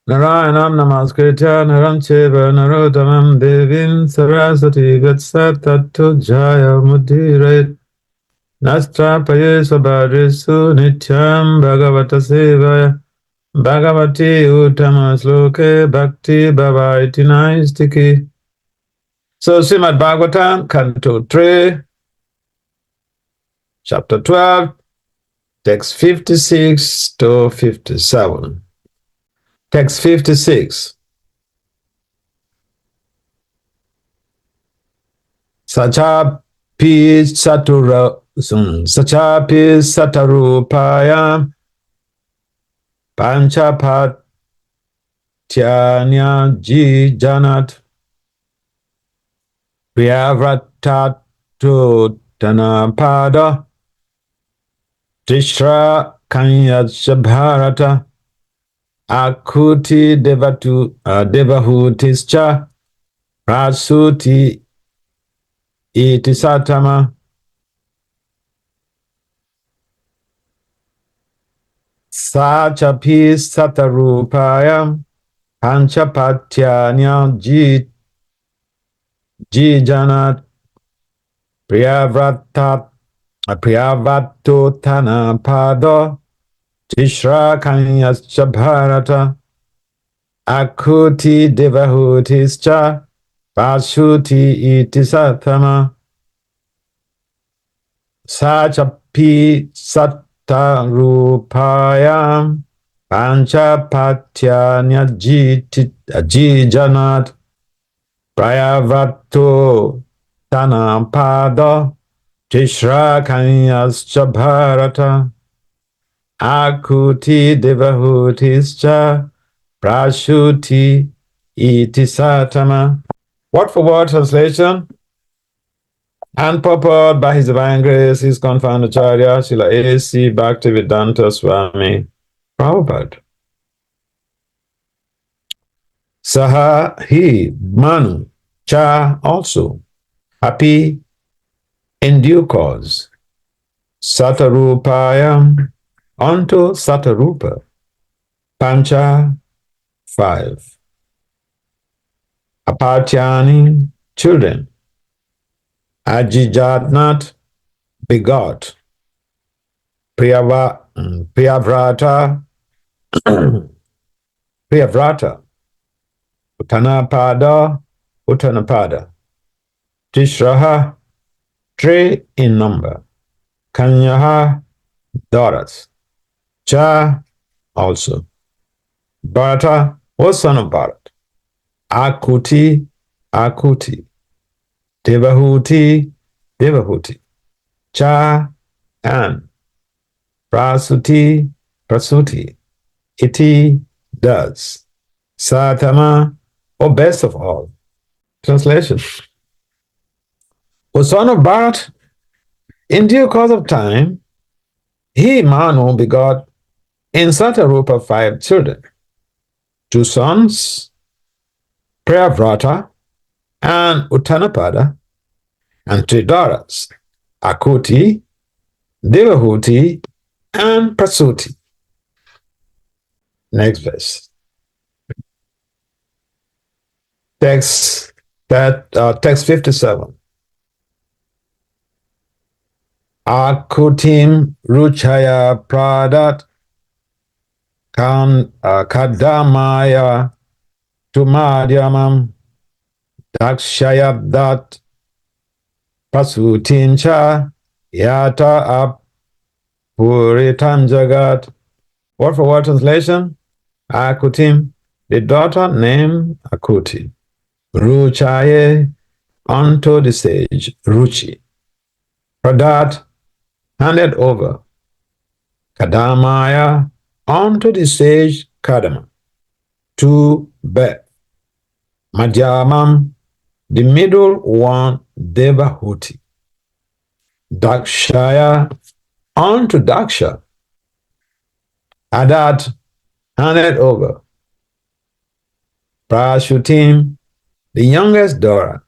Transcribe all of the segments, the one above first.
Narayanam namaskritya naram cheva narottamam devim saraswati vatsat tattva jaya mudhiret nastrapaye svabhadrisu nityam bhagavata sevaya bhagavati uttama sloke bhakti bhavaiti naistiki. So Srimad Bhagavatam, Canto 3, Chapter 12, Text 56 to 57. Text 56. Sachapi satarupaya panchapatyanya jijanat priyavratatu tanapada tishra kanyashabharata akuti devahutischa prasuti iti satama sachapi satarupaya panchapatyanya jijanat priyavrattu tanapada tishra kanyascha bharata akuti devahutischa prasuti iti satama sachapi satarupayam panchapatyanya jijanat prayavato tanapada tishra kanyascha bharata akuti devahutischa prasuti iti satama. Word for word translation and purport by His Divine Grace, ISKCON Founder Acharya Srila A.C. Bhaktivedanta Swami Prabhupada. Saha he Manu cha also happy in due cause Satarupayam unto Satarupa Pancha 5 Apatyani children Ajijatnat begot Priyavrata Uttanapada Tishraha 3 in number Kanyaha daughters Cha also Bharata was son of Bharat Akuti Devahuti Cha and Prasuti Iti does Satama, or best of all. Translation. O son of Bharat, in due course of time, he, Manu, begot in Satarupa 5 children, 2 sons, Priyavrata and Uttanapada, and 3 daughters, Akuti, Devahuti, and Prasuti. Next verse. Text 57. Akutim ruchaya pradat kadamaya tumadhyamam dakshayabdat pasutincha yata apuritan jagat. Word for word translation. Akutim, the daughter named Akuti. Ruchaye, unto the sage, Ruchi. Pradat, handed over. Kadamaya, unto the sage, Kadama. To Beth. Madhyamam, the middle one, Devahuti. Dakshaya, unto Daksha. Adat, handed over. Prashutim, the youngest daughter,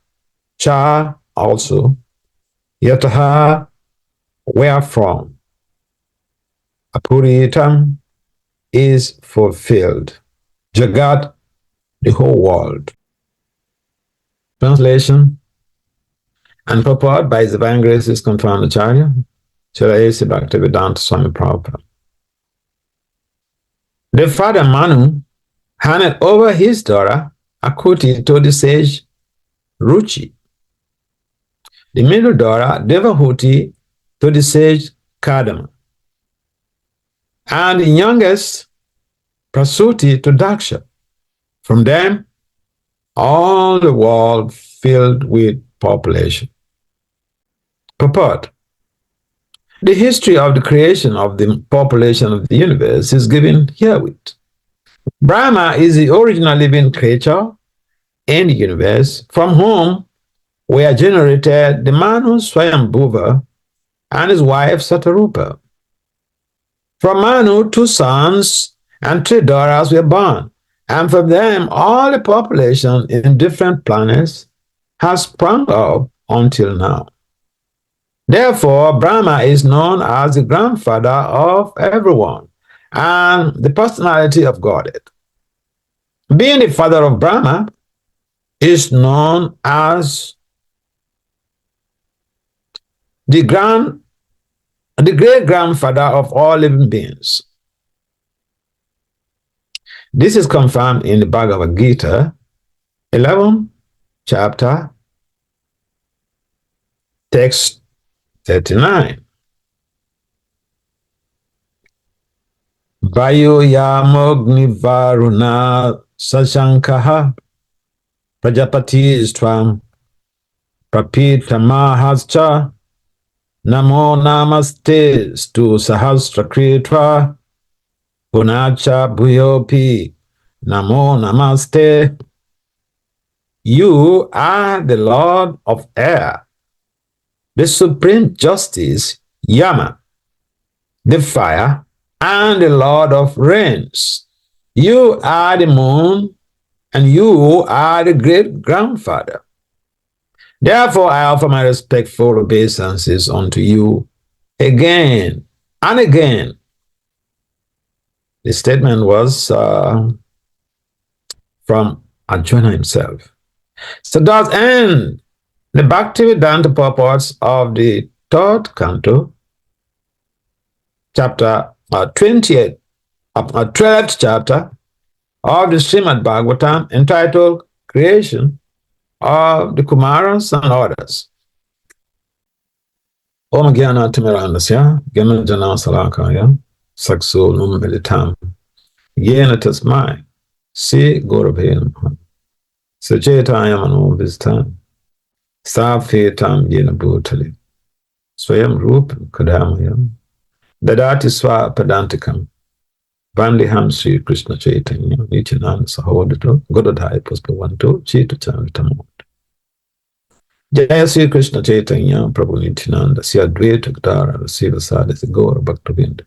Cha also, Yataha, wherefrom, Apuritam is fulfilled. Jagat, the whole world. Translation and purport by His Divine Grace ISKCON Founder Acharya, Srila Bhakti Vasudeva Swami Prabhupada. The father Manu handed over his daughter Akuti to the sage Ruchi. The middle daughter Devahuti to the sage Kadama. And the youngest Prasuti to Daksha. From them, all the world filled with population. Purport. The history of the creation of the population of the universe is given herewith. Brahma is the original living creature in the universe, from whom were generated the Manu Swayambhuva and his wife Satarupa. From Manu, 2 sons and 3 daughters were born, and from them all the population in different planets has sprung up until now. Therefore, Brahma is known as the grandfather of everyone and the personality of Godhead. Being the father of Brahma is known as the great-grandfather of all living beings. This is confirmed in the Bhagavad Gita, 11, chapter, text 39. Vayu yamogni varuna sashankaha prajapati stvam prapitamahascha namo namaste stu sahasra kritva punacha bhuyopi namo namaste. You are the Lord of air, the supreme justice, Yama, the fire, and the Lord of rains. You are the moon, and you are the great grandfather. Therefore, I offer my respectful obeisances unto you again and again. The statement was from Arjuna himself. So does end the Bhaktivedanta purports of the 3rd canto, chapter 20th, 12th chapter of the Srimad Bhagavatam, entitled Creation of the Kumaras and Others. Om Gyana Timirandasya, Gyana Jana Salakaya, Sakso Num Militam, Gyana Tasmai, Se Gorabhe Namaha, Sachetaya Mano Vistan, Safetam Yena Bhutali, Swayam Rup Kadamayam, Dadati Swa Padantikam, Vandiham Sri Krishna Chaitanya, Nityananda Sahodito, Godadhai Puspavanto, Chita Chanvitamot. Jaya Sri Krishna Chaitanya, Prabhu Nityananda, Siadvaita Gadara, Siva Sadhya Gaura Bhaktavinda.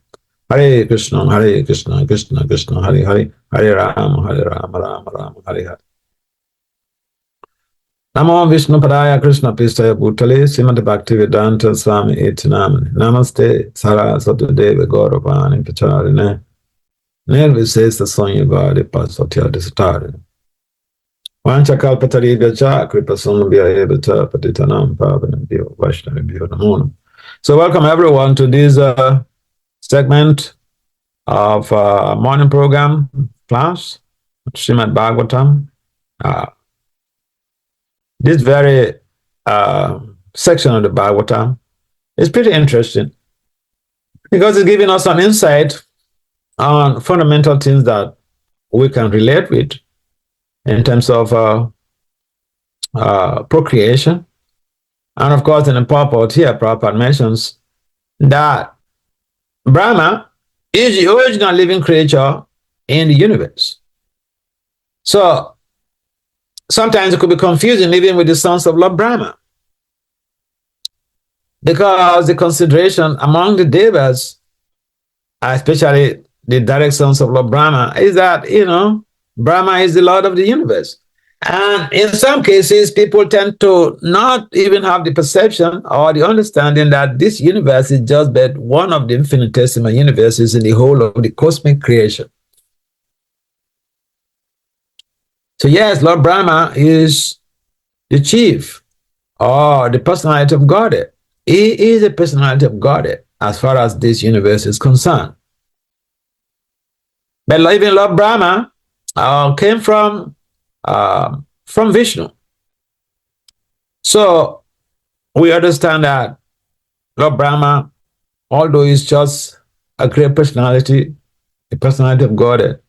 Hare Krishna, Krishna Krishna, Hare Hare, Hare Rama, Rama Rama, Hare Hare. Namo Vishnu Padaya Krishna Pistaya Bhutale, Srimad Bhaktivedanta Swami Iti Namane. Namaste, Saraswati Deva Gauravani Pacharine. Nirvisesa Sanyavadi Pasatya Disatari. Vanchakalpatari Gacha, Kripasundabhya Evata, Patitanam Pavanabhyo, Vaishnavibhyo Namonam. So welcome everyone to this segment of morning program class, Srimad Bhagavatam. This very section of the Bhagavatam is pretty interesting because it's giving us some insight on fundamental things that we can relate with in terms of procreation. And of course, in the purport here, Prabhupada mentions that Brahma is the original living creature in the universe. So sometimes it could be confusing even with the sons of Lord Brahma, because the consideration among the Devas, especially the direct sons of Lord Brahma, is that, Brahma is the Lord of the universe. And in some cases, people tend to not even have the perception or the understanding that this universe is just but one of the infinitesimal universes in the whole of the cosmic creation. So yes, Lord Brahma is the chief or the personality of Godhead. He is the personality of Godhead as far as this universe is concerned. But even Lord Brahma came from Vishnu. So we understand that Lord Brahma, although he's just a great personality, the personality of Godhead,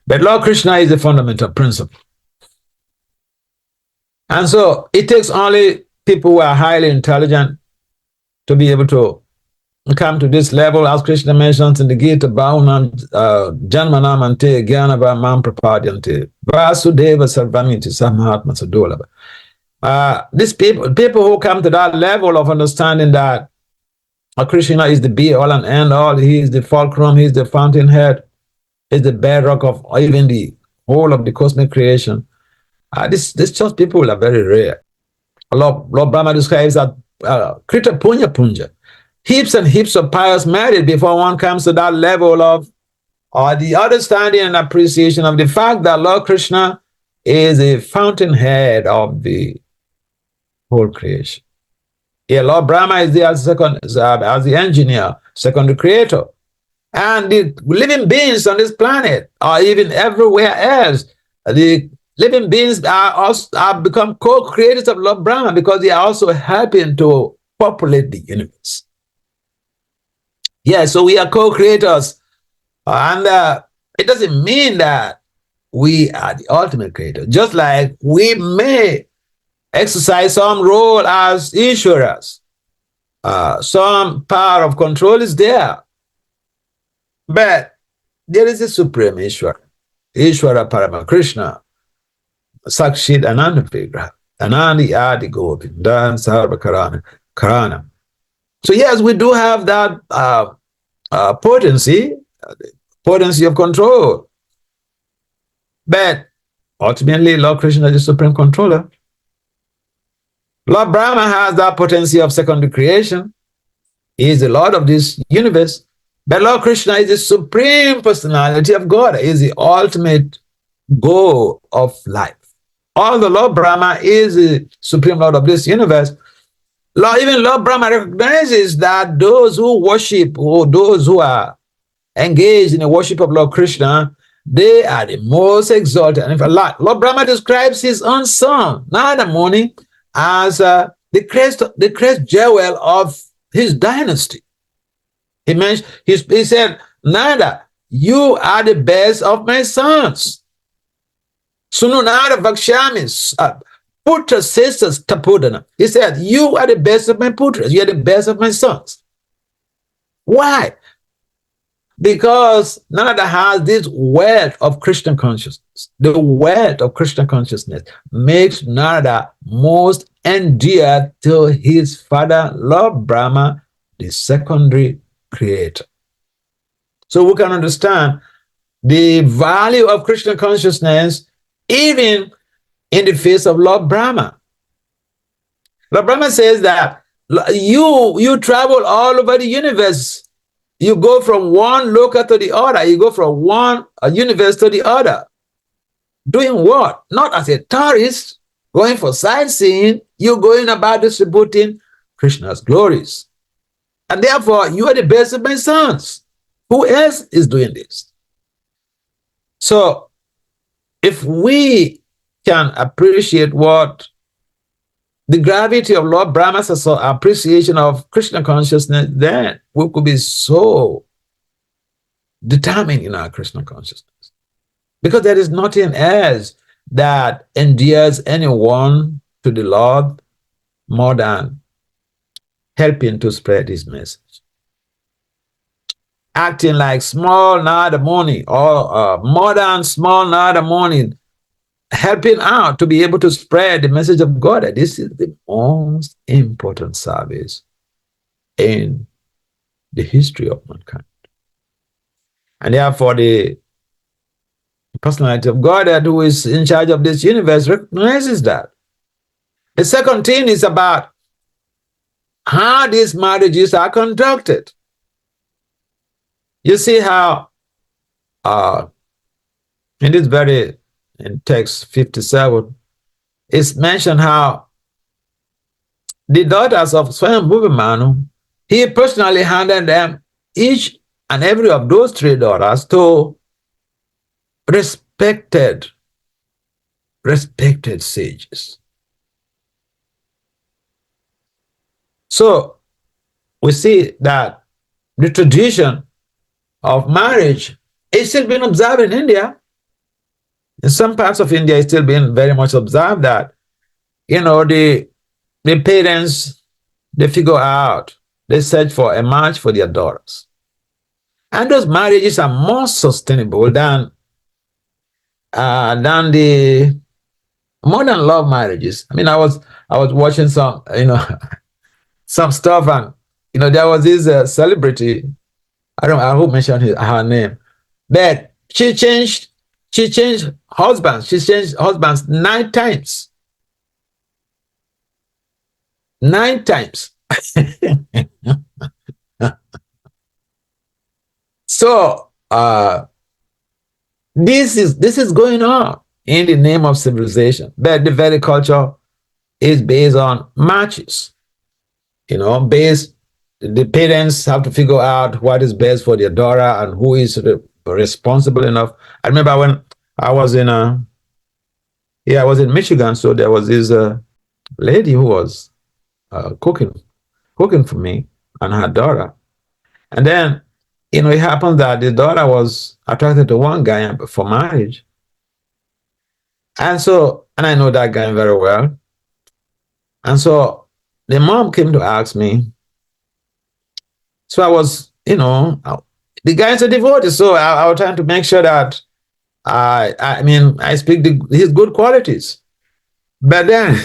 but Lord Krishna is the fundamental principle. And so it takes only people who are highly intelligent to be able to come to this level, as Krishna mentions in the Gita, Bhaunam Janmanam Ante Gyanava Mam Prapadyante Vasudeva Sarvamiti Samahatma Sadolaba. These people who come to that level of understanding that Krishna is the be all and end all, he is the fulcrum, he is the fountainhead, he is the bedrock of even the whole of the cosmic creation. This just people are very rare. Lord Brahma describes that Krita Punya Punja, heaps and heaps of pious merit before one comes to that level of the understanding and appreciation of the fact that Lord Krishna is a fountainhead of the whole creation. Yeah, Lord Brahma is there as the engineer, secondary creator. And the living beings on this planet, or even everywhere else, the living beings are become co-creators of Lord Brahma because they are also helping to populate the universe. Yeah, so we are co-creators. And it doesn't mean that we are the ultimate creator. Just like we may exercise some role as insurers. Some power of control is there. But there is a supreme Ishwara. Ishwara Paramakrishna. Sakshit Ananda Vigraha. Anandi Adi Govindan Sarva Karana. So yes, we do have that potency of control. But ultimately, Lord Krishna is the supreme controller. Lord Brahma has that potency of secondary creation. He is the Lord of this universe. But Lord Krishna is the supreme personality of God. He is the ultimate goal of life. Although Lord Brahma is the supreme Lord of this universe, even Lord Brahma recognizes that those who worship, or those who are engaged in the worship of Lord Krishna, they are the most exalted. And in fact, Lord Brahma describes his own son, Narada Muni, as the crest jewel of his dynasty. He said, Narada, you are the best of my sons. Sununara Vakshamis, Putra sisters Tapudana. He said, you are the best of my putras, you are the best of my sons. Why? Because Narada has this wealth of Krishna consciousness. The wealth of Krishna consciousness makes Narada most endeared to his father, Lord Brahma, the secondary creator. So we can understand the value of Krishna consciousness even in the face of Lord Brahma. Lord Brahma says that you travel all over the universe. You go from one loka to the other. You go from one universe to the other. Doing what? Not as a tourist, going for sightseeing. You're going about distributing Krishna's glories. And therefore, you are the best of my sons. Who else is doing this? So, if we can appreciate what the gravity of Lord Brahma's appreciation of Krishna consciousness, then we could be so determined in our Krishna consciousness. Because there is nothing else that endears anyone to the Lord more than helping to spread his message. Acting like small Narada Muni or modern small Narada Muni, helping out to be able to spread the message of God. This is the most important service in the history of mankind. And therefore, the personality of God who is in charge of this universe recognizes that. The second thing is about how these marriages are conducted. You see how in this very in text 57, it's mentioned how the daughters of Swami Manu, he personally handed them each and every of those three daughters to respected sages. So we see that the tradition of marriage is still being observed in India. In some parts of India, it's still being very much observed that, the parents, they figure out, they search for a match for their daughters. And those marriages are more sustainable than the modern love marriages. I mean, I was watching some, some stuff, and there was this celebrity. I won't mention her name, but she changed husbands. She changed husbands 9 times. 9 times. So this is going on in the name of civilization, but the very culture is based on matches. The parents have to figure out what is best for their daughter and who is responsible enough. I remember when I was in Michigan, so there was this lady who was cooking for me and her daughter. And then, it happened that the daughter was attracted to one guy for marriage. And I know that guy very well. And so the mom came to ask me. So I was, the guy is a devotee, so I was trying to make sure that I speak his good qualities. But then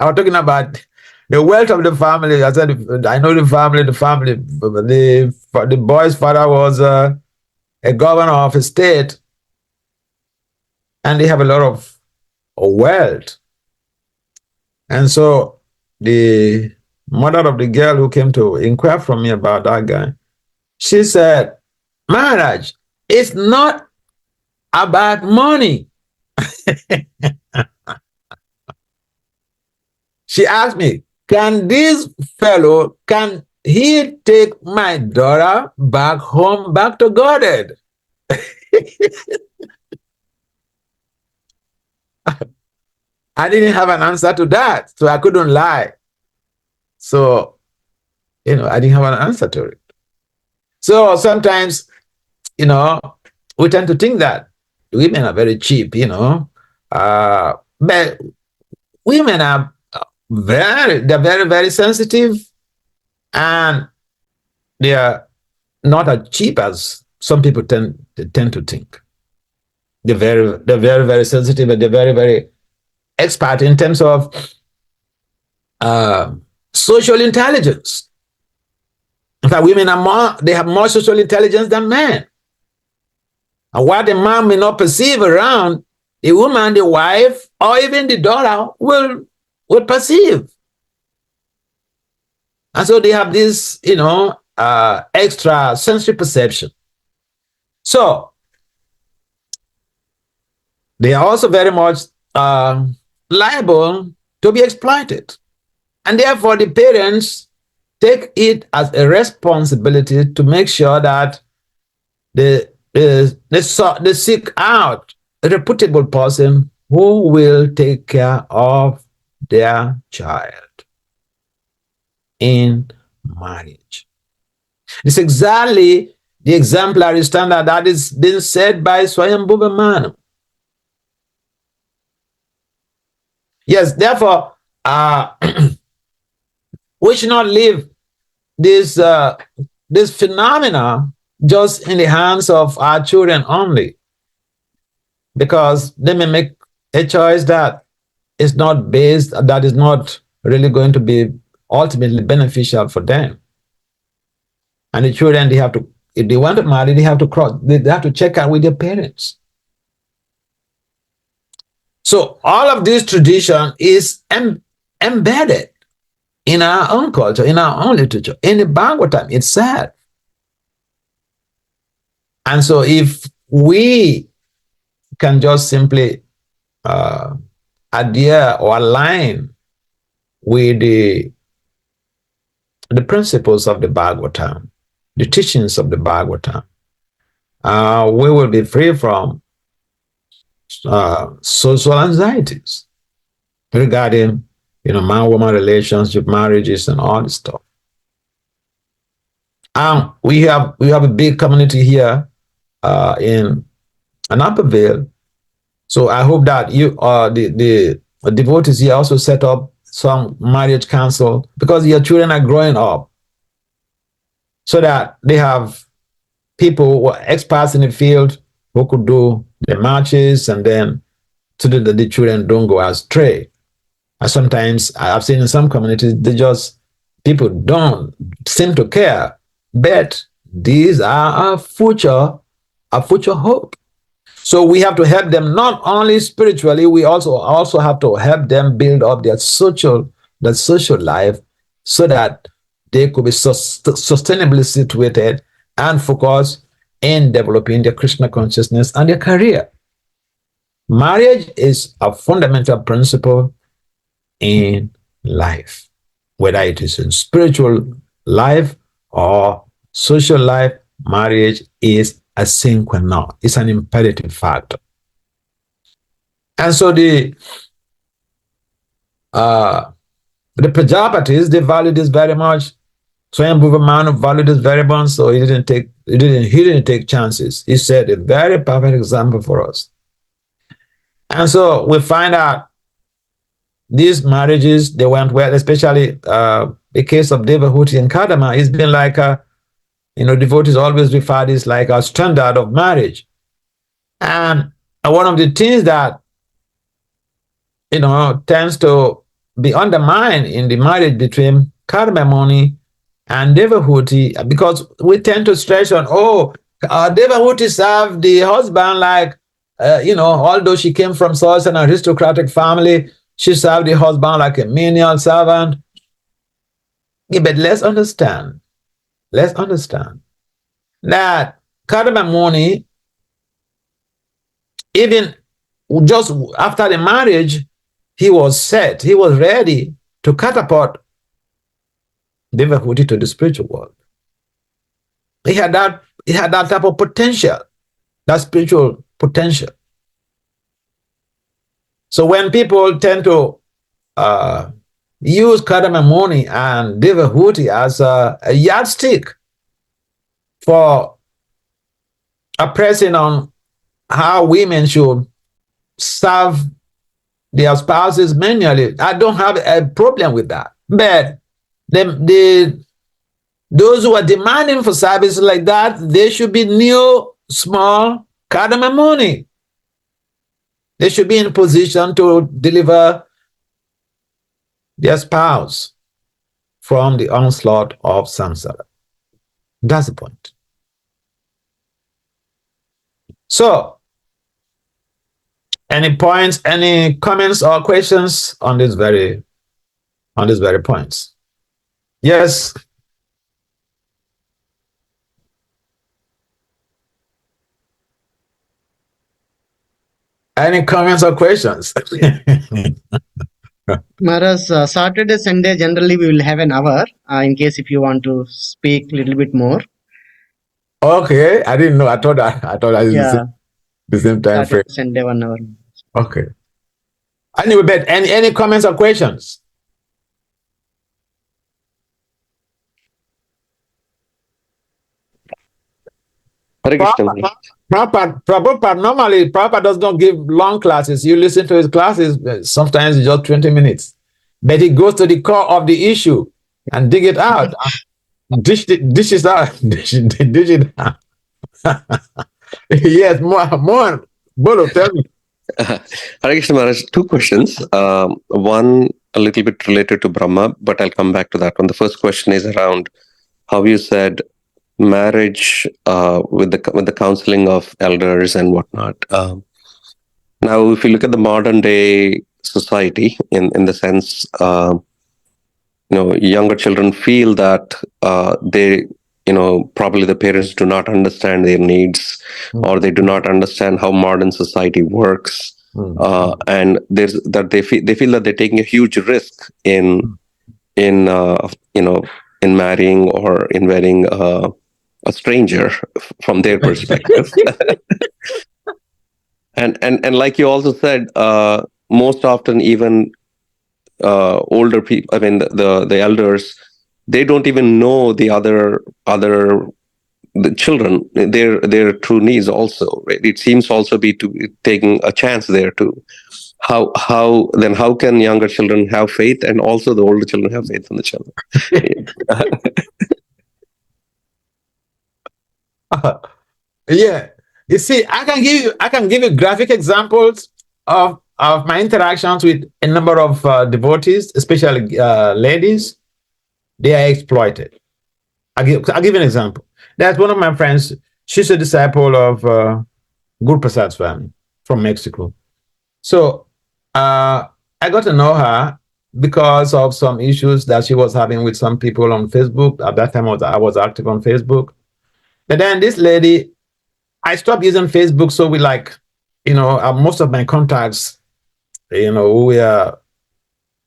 I was talking about the wealth of the family. I said, I know the family. The boy's father was a governor of a state, and they have a lot of wealth. And so the mother of the girl who came to inquire from me about that guy, she said, Maharaj, it's not about money. She asked me, can he take my daughter back home, back to Godhead? I didn't have an answer to that, so I couldn't lie. So, I didn't have an answer to it. So sometimes, we tend to think that women are very cheap, but women are they're very, very sensitive, and they are not as cheap as some people tend to think. They're very, very sensitive, and they're very, very expert in terms of social intelligence. In fact, women have more social intelligence than men. And what the man may not perceive around, the woman, the wife, or even the daughter will perceive. And so they have this, extra sensory perception. So they are also very much liable to be exploited. And therefore, the parents take it as a responsibility to make sure that they seek out a reputable person who will take care of their child in marriage. It's exactly the exemplary standard that is being set by Swami Manu. Yes, therefore, we should not leave this phenomena just in the hands of our children only, because they may make a choice that is not really going to be ultimately beneficial for them. And the children, if they want to marry, they have to check out with their parents. So all of this tradition is embedded in our own culture, in our own literature, in the Bhagavatam itself. And so if we can just simply adhere or align with the principles of the Bhagavatam, the teachings of the Bhagavatam, we will be free from social anxieties regarding, man-woman relationship, marriages, and all this stuff. We have a big community here in Naperville, so I hope that the devotees here also set up some marriage council, because your children are growing up, so that they have people who are experts in the field who could do the matches, and then so that the children don't go astray. And sometimes I've seen in some communities, people don't seem to care, but these are a future hope. So we have to help them not only spiritually, we also have to help them build up their social life, so that they could be sustainably situated and focus in developing their Krishna consciousness and their career. Marriage is a fundamental principle in life, whether it is in spiritual life or social life. Marriage is a sine qua non. It's an imperative factor. And so the Prajapatis, they value this very much. Swayambhuva Manu valued this very much, so he didn't take chances. He set a very perfect example for us. And so we find out these marriages, they went well, especially the case of Devahuti and Kadama. It's been like devotees always refer this like a standard of marriage. And one of the things that, tends to be undermined in the marriage between Kadama Muni and Devahuti, because we tend to stress on, Devahuti served the husband like, although she came from such an aristocratic family, she served the husband like a menial servant. Yeah, but let's understand that Kadama Muni, even just after the marriage, he was ready to catapult Devahuti to the spiritual world. He had that type of potential, that spiritual potential. So when people tend to use Kadama Muni and Devahuti as a yardstick for pressing on how women should serve their spouses manually, I don't have a problem with that. But those who are demanding for services like that, they should be new, small Kadama Muni. They should be in position to deliver their spouse from the onslaught of samsara. That's the point. So, any points, any comments or questions on this very points? Yes. Any comments or questions? Maharaj, Saturday, Sunday, generally we will have an hour in case if you want to speak a little bit more. Okay, I didn't know. I thought I was the same time frame. Sunday, 1 hour. Okay. Anyway, but any comments or questions? Prabhupada normally does not give long classes. You listen to his classes, sometimes just 20 minutes. But he goes to the core of the issue and dig it out. Dish it out. Yes, more. Bolo, tell me. Hare Krishna Maharaj, 2 questions. One a little bit related to Brahma, but I'll come back to that one. The first question is around how you said marriage with the counseling of elders and whatnot. Now, if you look at the modern day society, in the sense, younger children feel that they, probably the parents do not understand their needs, or they do not understand how modern society works. and there's that they feel that they're taking a huge risk in in marrying or in wedding a stranger from their perspective. and like you also said, most often even older people, I mean the elders, they don't even know the children, their true needs also, right? It seems also be to taking a chance there too. How can younger children have faith, and also the older children have faith in the children? Yeah. You see, I can give you graphic examples of my interactions with a number of devotees, especially ladies. They are exploited. I'll give you an example. That's one of my friends. She's a disciple of Guru Prasad Swami from Mexico. So I got to know her because of some issues that she was having with some people on Facebook. At that time, I was active on Facebook. But then this lady, I stopped using Facebook, so we most of my contacts, we are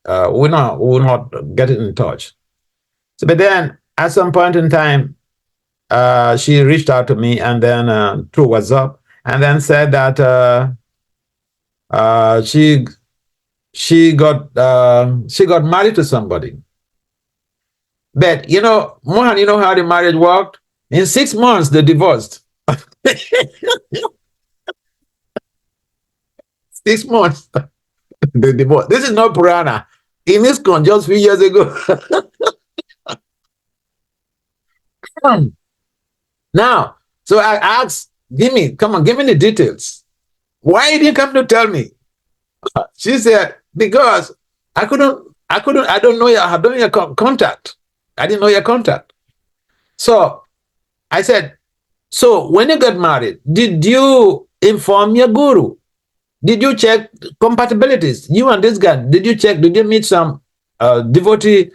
we're not getting in touch. So, but then at some point in time, she reached out to me, and then through WhatsApp, and then said that she got married to somebody. But Mohan, you know how the marriage worked? In 6 months, they divorced. 6 months, they divorced. This is not Purana. In ISKCON just a few years ago. Now, so I asked, give me the details. Why didn't you come to tell me? She said, because I don't know your contact. I didn't know your contact. So I said, so when you got married, did you inform your guru? Did you check compatibilities? You and this guy, did you meet some devotee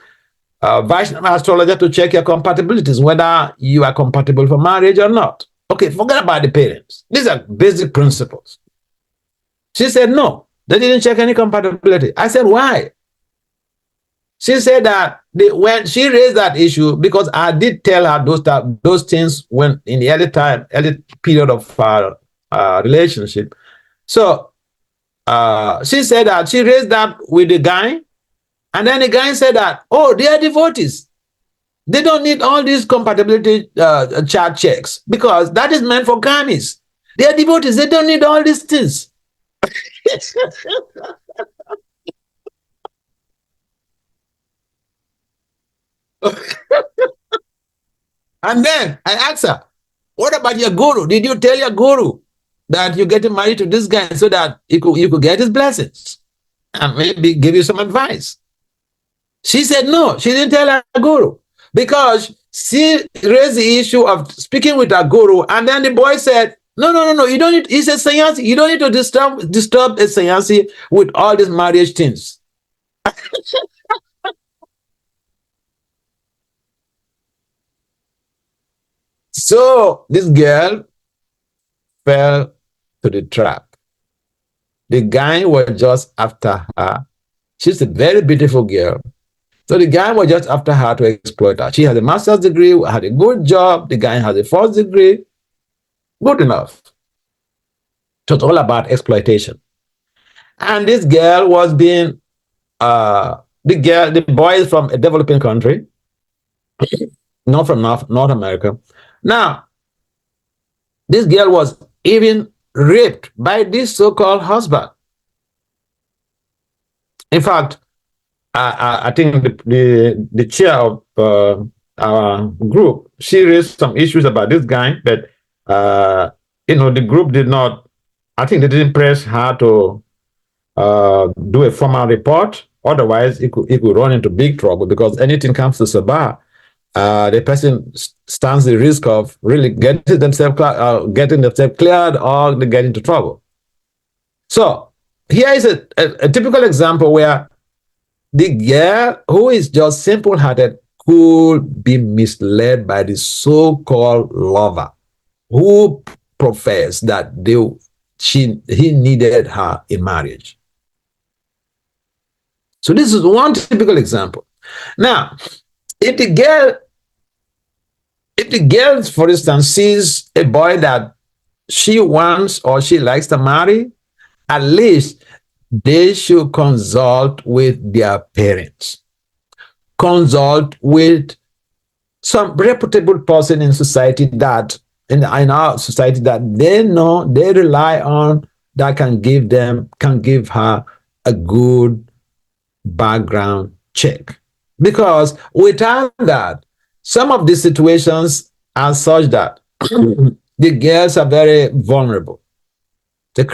Vaishnava astrologer to check your compatibilities, whether you are compatible for marriage or not? Okay, forget about the parents. These are basic principles. She said, no, they didn't check any compatibility. I said, why? She said that when she raised that issue, because I did tell her those things when in the early period of our relationship. So she said that she raised that with the guy, and then the guy said that, oh, they are devotees. They don't need all these compatibility chart checks because that is meant for karmis. They are devotees. They don't need all these things. And then I asked her, what about your guru? Did you tell your guru that you're getting married to this guy so that you could get his blessings and maybe give you some advice? She said no, she didn't tell her guru because she raised the issue of speaking with her guru, and then the boy said, no, you don't need, he said, Sannyasi, you don't need to disturb a Sannyasi with all these marriage things. So this girl fell to the trap. The guy was just after her. She's a very beautiful girl. So the guy was just after her to exploit her. She had a master's degree, had a good job. The guy had a first degree. Good enough. So it's all about exploitation. And this girl was being, the boy is from a developing country, not from North America. Now, this girl was even raped by this so-called husband. In fact, I think the chair of our group, she raised some issues about this guy, but the group did not, I think they didn't press her to do a formal report. Otherwise, it could run into big trouble because anything comes to Sabah, the person stands the risk of really getting themselves cleared or they get into trouble. So here is a typical example where the girl who is just simple-hearted could be misled by the so-called lover who profess that he needed her in marriage. So this is one typical example. Now, if the girl, for instance, sees a boy that she wants or she likes to marry, at least they should consult with their parents, consult with some reputable person in society that in our society that they know, they rely on, that can give her a good background check. Because without that, some of the situations are such that the girls are very vulnerable. They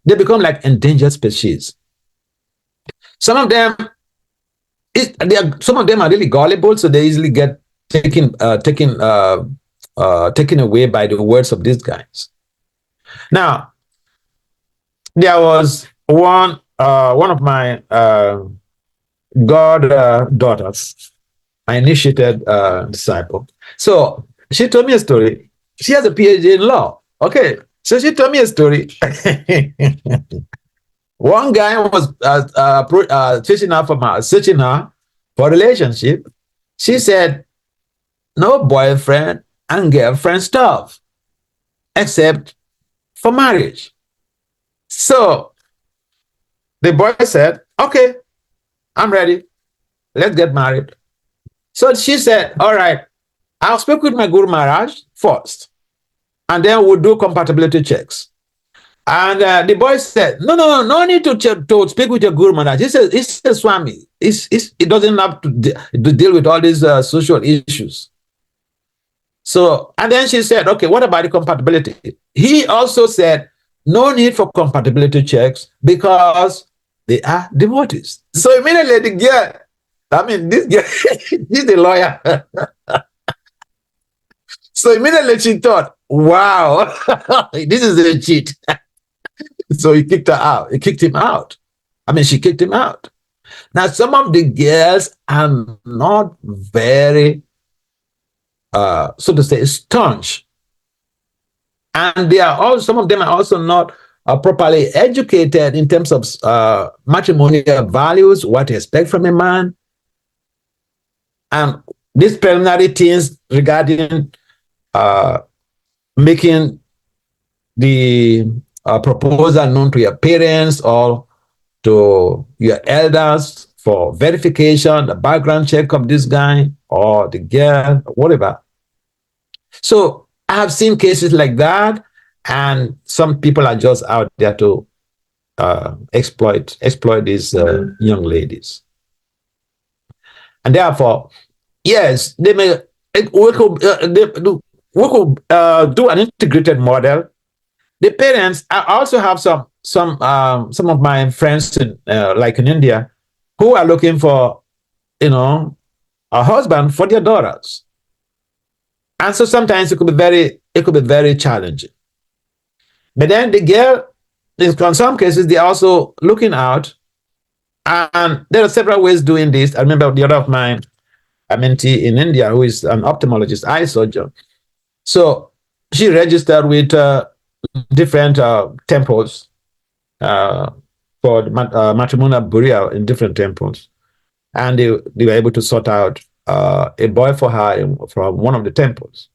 become like endangered species. Some of them are really gullible, so they easily get taken away by the words of these guys. Now, there was one of my daughters, my initiated disciple. So she told me a story. She has a PhD in law. Okay, so she told me a story. One guy was searching her for a relationship. She said, no boyfriend and girlfriend stuff, except for marriage. So the boy said, okay, I'm ready. Let's get married. So she said, all right, I'll speak with my Guru Maharaj first, and then we'll do compatibility checks. And the boy said, no need to speak with your Guru Maharaj. He says Swami. He doesn't have to deal with all these social issues. So, and then she said, okay, what about the compatibility? He also said, no need for compatibility checks because they are devotees. So immediately the girl, this girl, he's the lawyer. So immediately she thought, wow, this is a cheat. So he kicked her out. He kicked him out. She kicked him out. Now, some of the girls are not very, so to say, staunch. And some of them are also not properly educated in terms of matrimonial values, what to expect from a man. And these preliminary things regarding making the proposal known to your parents or to your elders for verification, the background check of this guy or the girl, or whatever. So I have seen cases like that, and some people are just out there to exploit these young ladies. And therefore, yes, we could do an integrated model. The parents, I also have some of my friends like in India who are looking for, a husband for their daughters. And so sometimes it could be very challenging. But then the girl, in some cases, they're also looking out. And there are several ways doing this. I remember the other of mine, a mentee in India who is an ophthalmologist, eye surgeon. So she registered with different temples for matrimonial burial in different temples. And they were able to sort out a boy for her from one of the temples.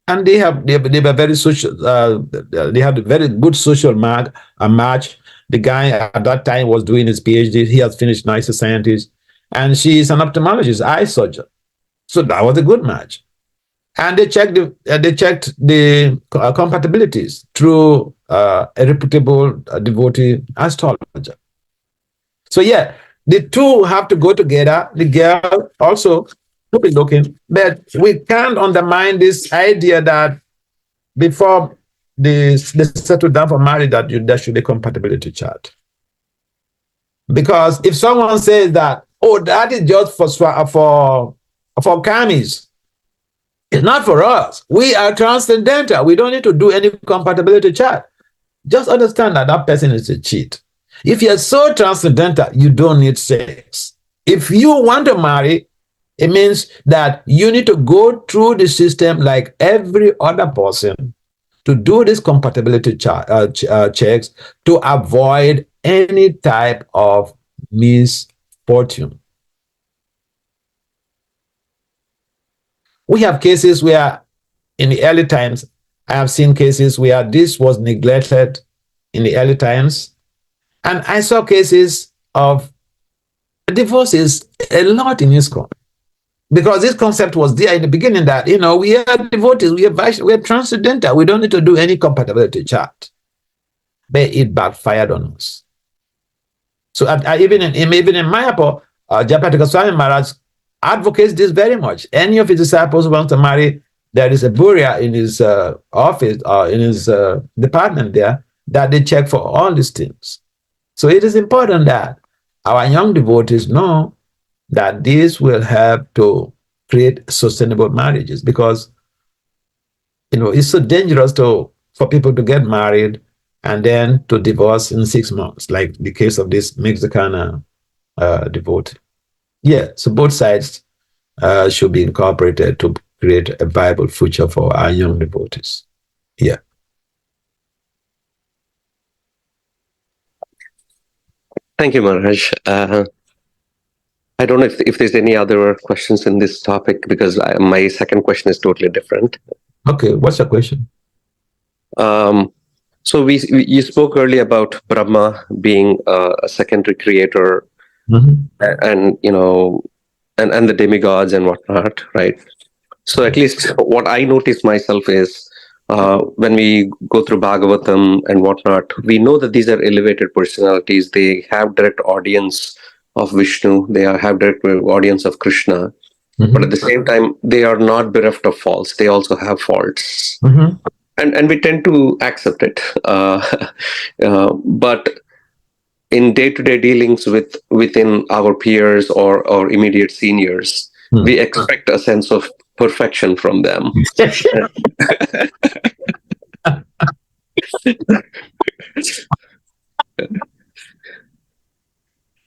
And they were very social, they had a very good social match. The guy at that time was doing his PhD. He has finished nice scientist. And she is an ophthalmologist, eye surgeon. So that was a good match. And they checked the compatibilities through a reputable devotee astrologer. So yeah, the two have to go together. The girl also will be looking, but we can't undermine this idea that before they settle down for marriage, that there should be a compatibility chart. Because if someone says that, oh, that is just for kamis, it's not for us. We are transcendental. We don't need to do any compatibility chart. Just understand that that person is a cheat. If you're so transcendental, you don't need sex. If you want to marry, it means that you need to go through the system like every other person to do this compatibility checks to avoid any type of misfortune. We have cases where in the early times, I have seen cases where this was neglected in the early times. And I saw cases of divorces a lot in ISKCON. Because this concept was there in the beginning that, we are devotees, we are transcendental, we don't need to do any compatibility chart. But it backfired on us. So even in Mayapur, Bhakti Swami Maharaj advocates this very much. Any of his disciples who want to marry, there is a bureau in his office or in his department there that they check for all these things. So it is important that our young devotees know that this will help to create sustainable marriages, because it's so dangerous for people to get married and then to divorce in 6 months, like the case of this Mexican devotee. Yeah, so both sides should be incorporated to create a viable future for our young devotees. Yeah. Thank you, Maharaj. I don't know if there's any other questions in this topic, because my second question is totally different. Okay, what's your question? So you spoke earlier about Brahma being a secondary creator, and and the demigods and whatnot, right? So at least what I notice myself is when we go through Bhagavatam and whatnot, we know that these are elevated personalities. They have direct audience of Vishnu. They have direct audience of Krishna. But at the same time, they are not bereft of faults. They also have faults. And we tend to accept it. But in day-to-day dealings within our peers or immediate seniors, we expect a sense of perfection from them.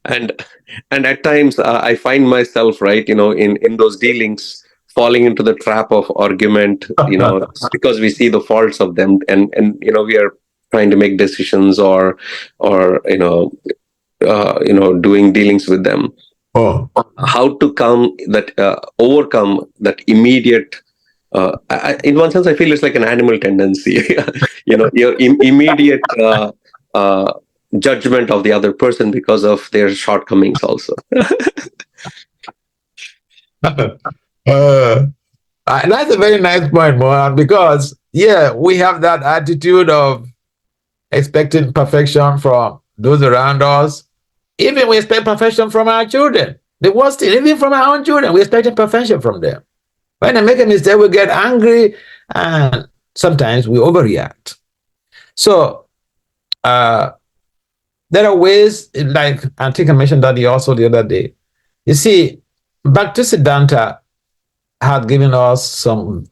And at times I find myself, right, in those dealings, falling into the trap of argument, because we see the faults of them, and we are trying to make decisions or doing dealings with them. How to overcome that immediate. In one sense, I feel it's like an animal tendency. Your immediate judgment of the other person because of their shortcomings also. That's a very nice point, Mohan, because we have that attitude of expecting perfection from those around us. Even we expect perfection from our children. The worst thing, even from our own children, we expect perfection from them. When they make a mistake, we get angry, and sometimes we overreact. So there are ways, like I think I mentioned that also the other day. You see, Bhaktisiddhanta had given us some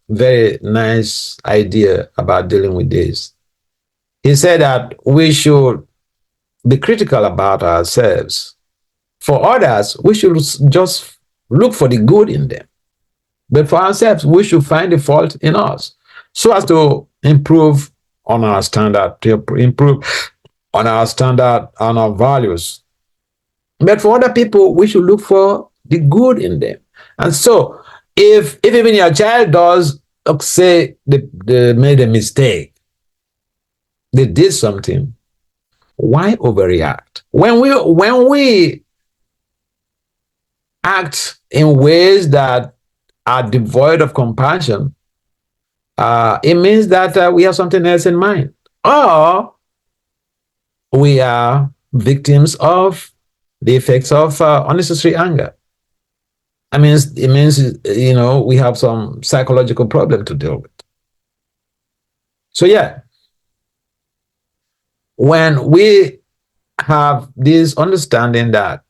very nice idea about dealing with this. He said that we should be critical about ourselves. For others, we should just look for the good in them. But for ourselves, we should find the fault in us so as to improve on our standard, on our values. But for other people, we should look for the good in them. And so, if even your child does, say, they made a mistake, they did something, why overreact? When we act in ways that are devoid of compassion, it means that we have something else in mind, or we are victims of the effects of unnecessary anger. It means we have some psychological problem to deal with. So when we have this understanding that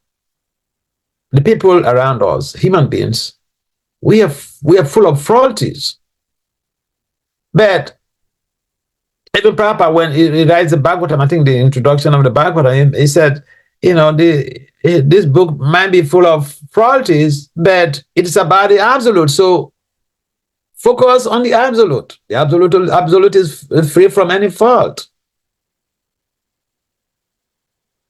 the people around us, human beings, we are full of frailties. But even Prabhupada, when he writes the Bhagavatam, I think the introduction of the Bhagavatam, he said, this book might be full of frailties, but it's about the absolute. So Focus on the absolute. The absolute is free from any fault.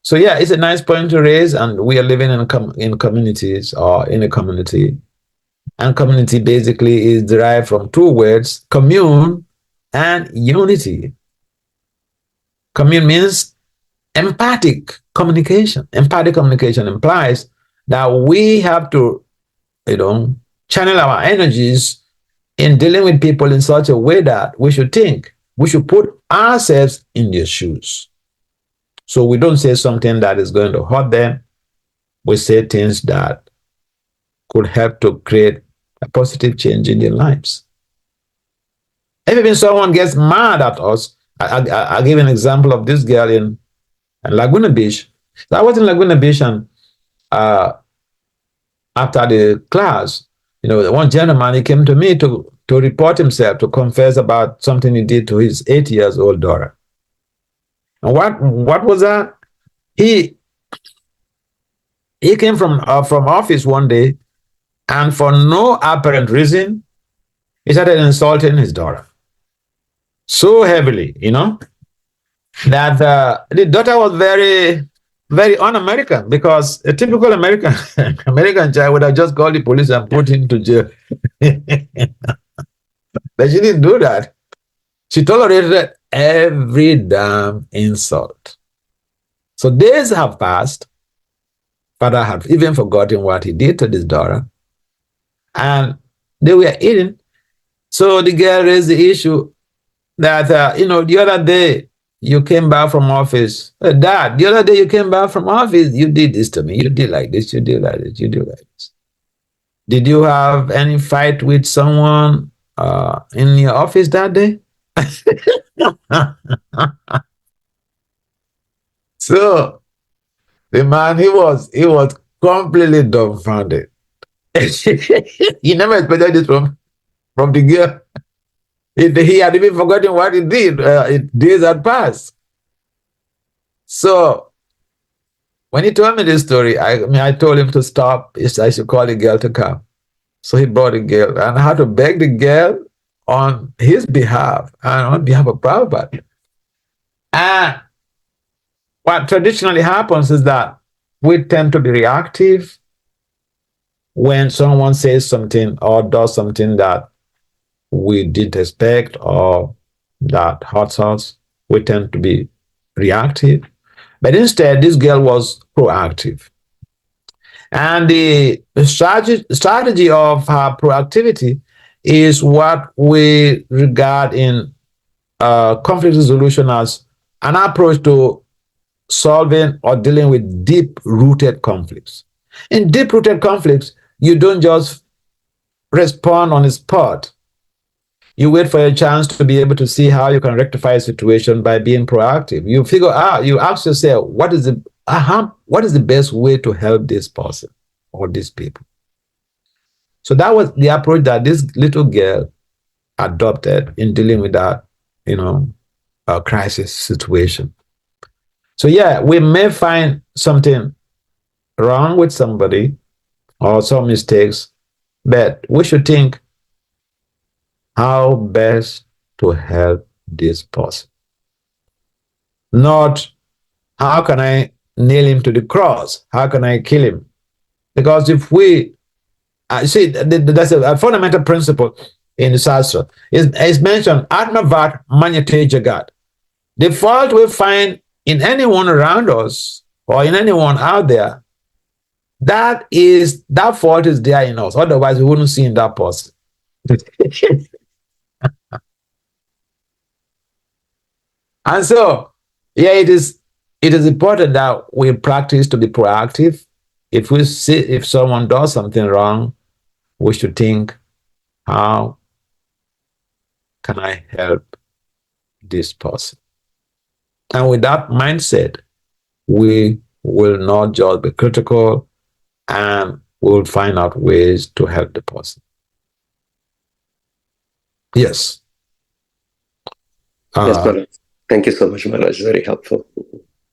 So yeah, it's a nice point to raise, and we are living in communities or in a community, and community basically is derived from two words: commune and unity. Commune means empathic communication. Empathic communication implies that we have to, channel our energies in dealing with people in such a way that we should put ourselves in their shoes. So we don't say something that is going to hurt them. We say things that could help to create a positive change in their lives. If even someone gets mad at us, I'll give an example of this girl in Laguna Beach. So I was in Laguna Beach, and after the class, one gentleman, he came to me to report himself, to confess about something he did to his 8 years old daughter. And what was that? He came from office one day, and for no apparent reason, he started insulting his daughter so heavily, that the daughter was very, very un-American, because a typical American American child would have just called the police and put him to jail. But she didn't do that. She tolerated every damn insult. So days have passed. Father had even forgotten what he did to this daughter, and they were eating. So the girl raised the issue that, the other day you came back from office. Dad, the other day you came back from office, you did this to me. You did like this, you did like this, you did like this. Did you have any fight with someone in your office that day? So the man, he was completely dumbfounded. He never expected this from the girl. He had even forgotten what he did. Days had passed. So when he told me this story, I told him to stop. I should call the girl to come. So he brought the girl, and I had to beg the girl on his behalf and on behalf of Prabhupada. And what traditionally happens is that we tend to be reactive when someone says something or does something that we didn't expect or that hurts us. We tend to be reactive. But instead, this girl was proactive. And the strategy of her proactivity is what we regard in conflict resolution as an approach to solving or dealing with deep-rooted conflicts. In deep-rooted conflicts, you don't just respond on the spot. You wait for a chance to be able to see how you can rectify a situation by being proactive. You figure out, you ask yourself, what is the best way to help this person or these people? So that was the approach that this little girl adopted in dealing with that, crisis situation. So yeah, we may find something wrong with somebody or some mistakes, but we should think how best to help this person. Not how can I nail him to the cross? How can I kill him? Because if we see, that's a fundamental principle in the Shastra. It's mentioned, Atmavat Manyate Jagat. The fault we find in anyone around us or in anyone out there, that fault is there in us. Otherwise, we wouldn't see in that person. And so, yeah, it is important that we practice to be proactive. If someone does something wrong, we should think, how can I help this person? And with that mindset, we will not just be critical, and we'll find out ways to help the person. Yes. Yes, Maharaj. Thank you so much, Maharaj. Very helpful.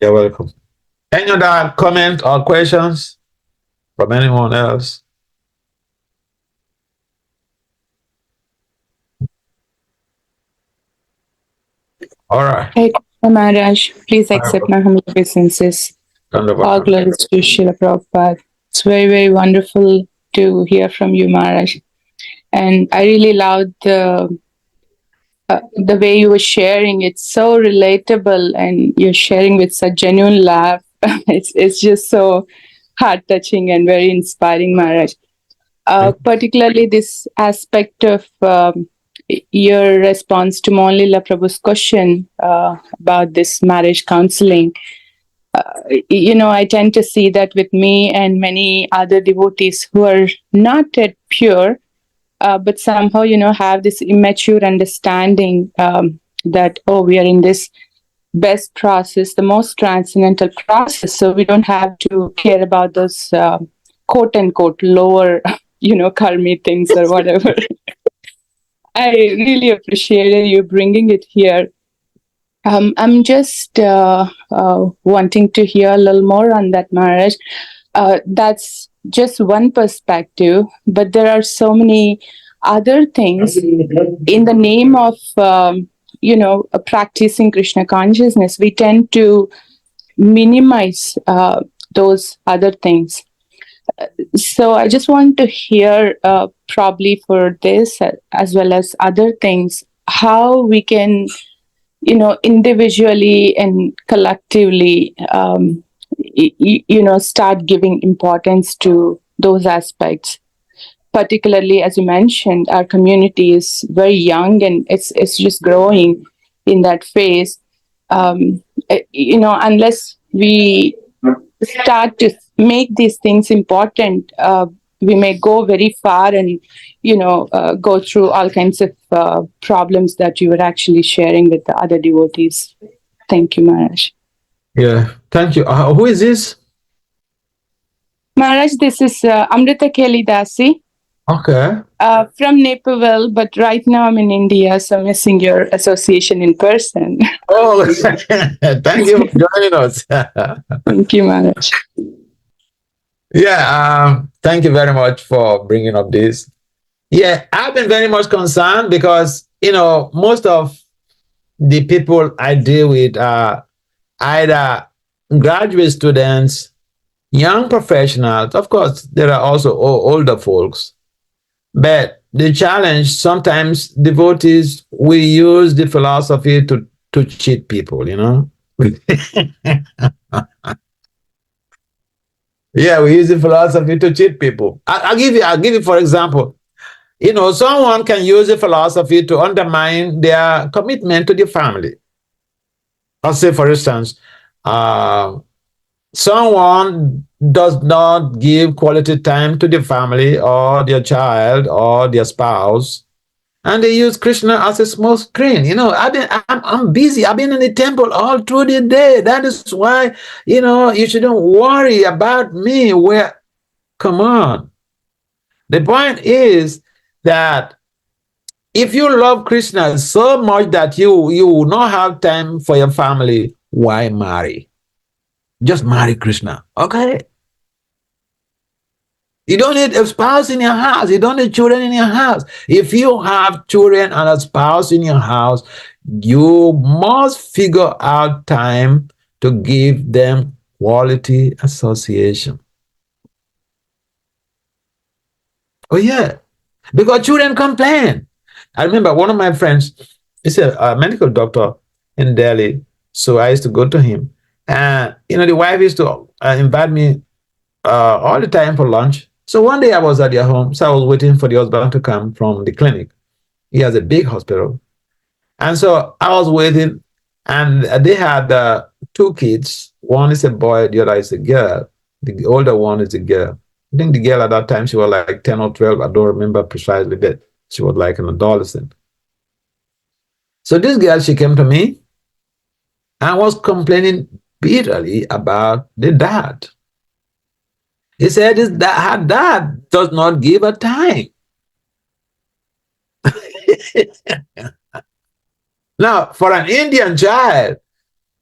You're welcome. Any other comment or questions from anyone else? All right. Hey, Maharaj, please accept my humble obeisances. All glories to Srila Prabhupada. It's very, very wonderful to hear from you, Maharaj. And I really loved the way you were sharing. It's so relatable, and you're sharing with such genuine laugh. It's just so heart touching and very inspiring, Maharaj. Particularly this aspect of your response to Mon Lila Prabhu's question about this marriage counseling. I tend to see that with me and many other devotees who are not yet pure, but somehow, have this immature understanding that, oh, we are in this best process, the most transcendental process, so we don't have to care about those quote unquote lower, karmic things or whatever. I really appreciated you bringing it here. I'm just wanting to hear a little more on that, Maharaj. That's just one perspective, but there are so many other things in the name of, practicing Krishna consciousness. We tend to minimize those other things. So I just want to hear, probably for this as well as other things, how we can, individually and collectively, start giving importance to those aspects. Particularly, as you mentioned, our community is very young and it's just growing in that phase. Unless we start to make these things important, we may go very far and, go through all kinds of problems that you were actually sharing with the other devotees. Thank you, Maharaj. Yeah, thank you. Who is this? Maharaj, this is Amrita Kelly Dasi. Okay. From Naperville, but right now I'm in India, so missing your association in person. Oh, thank you for joining us. Thank you, Maharaj. Yeah, thank you very much for bringing up this. Yeah, I've been very much concerned because, most of the people I deal with are either graduate students, young professionals. Of course, there are also older folks. But the challenge, sometimes devotees, we use the philosophy to cheat people, Yeah, we use the philosophy to cheat people. I'll give you, for example, someone can use the philosophy to undermine their commitment to the family. I'll say, for instance, someone does not give quality time to the family or their child or their spouse, and they use Krishna as a small screen. I'm busy. I've been in the temple all through the day. That is why, you shouldn't worry about me. Come on. The point is that if you love Krishna so much that you will not have time for your family, why marry? Just marry Krishna, okay? You don't need a spouse in your house. You don't need children in your house. If you have children and a spouse in your house, you must figure out time to give them quality association. Oh, yeah. Because children complain. I remember one of my friends, he's a medical doctor in Delhi. So I used to go to him. And, the wife used to invite me all the time for lunch. So one day I was at their home. So I was waiting for the husband to come from the clinic. He has a big hospital. And so I was waiting. And they had two kids. One is a boy, the other is a girl. The older one is a girl. I think the girl at that time, she was like 10 or 12. I don't remember precisely, but she was like an adolescent. So this girl, she came to me and was complaining bitterly about the dad. He said her dad does not give her time. Now, for an Indian child,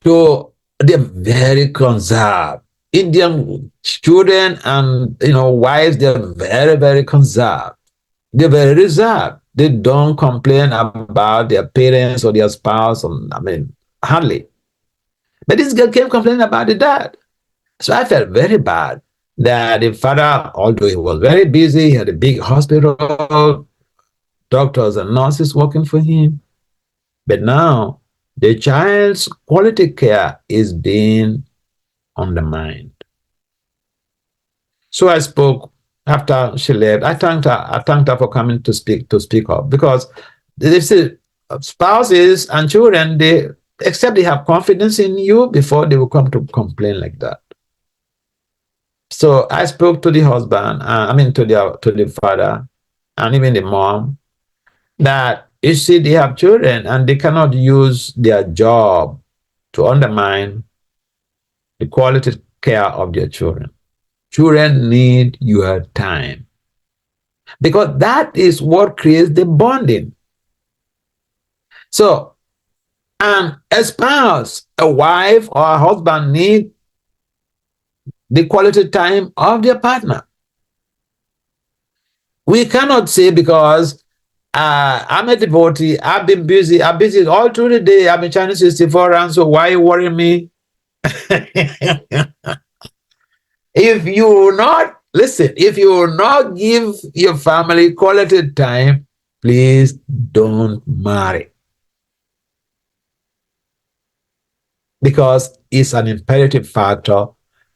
they're very conserved. Indian children and wives, they're very, very conserved. They're very reserved. they don't complain about their parents or their spouse. Hardly. But this girl came complaining about the dad. So I felt very bad that the father, although he was very busy, he had a big hospital, doctors and nurses working for him. But now the child's quality care is being undermined. So I spoke after she left. I thanked her for coming to speak up, because they say spouses and children, except they have confidence in you before they will come to complain like that. So I spoke to the husband, to the father, and even the mom, that you see they have children and they cannot use their job to undermine the quality care of their children. Children need your time, because that is what creates the bonding. So, and a spouse, a wife or a husband need the quality time of their partner. We cannot say, because I'm a devotee, I'm busy all through the day, I've been chanting 64 rounds, so why you worry me? If you will not give your family quality time, please don't marry. Because it's an imperative factor